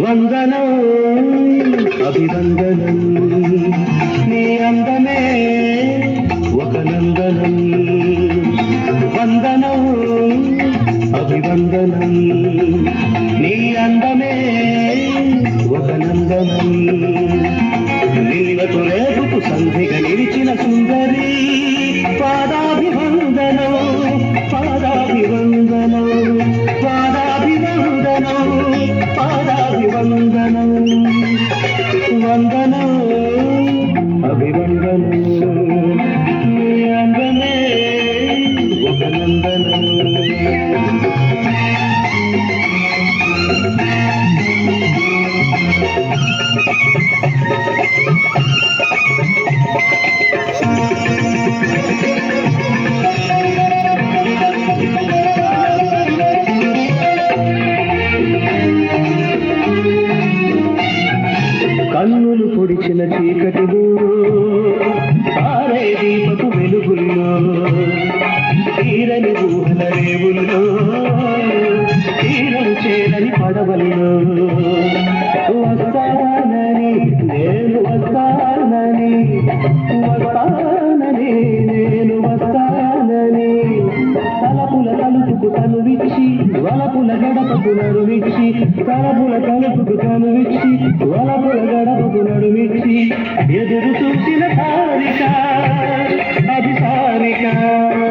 వందనం అభివందనం నీ అందమే ఒక నందనం వందనం అభివందనం నీ అందమే ఒక నందనం నీలతో రేపుకు సంధిగా నిలిచిన సుందరి పాదాభివందనం పాదాభివందనం పాదాభివందనం పాదాభివందనం వందనం అభివందనం నీ అందమే ఒక నందనం కన్నులు పొడిచిన చీకటిలో తారే దీపపు వెలుగుల్లో తీరని ఊహల రేవుల్లో తీరలు చేరని పడవల్లో వస్తానని నేను వస్తానని వస్తానని నేను వస్తానని తలపుల తలుపుకు తనువిచ్చి వలపుల గడపకు నడుమిచ్చి తలపుల తలుపుకు తనువిచ్చి వలపుల గడపకు నడుమిచ్చి ఎదురు చూసిన సారిక అది సారిక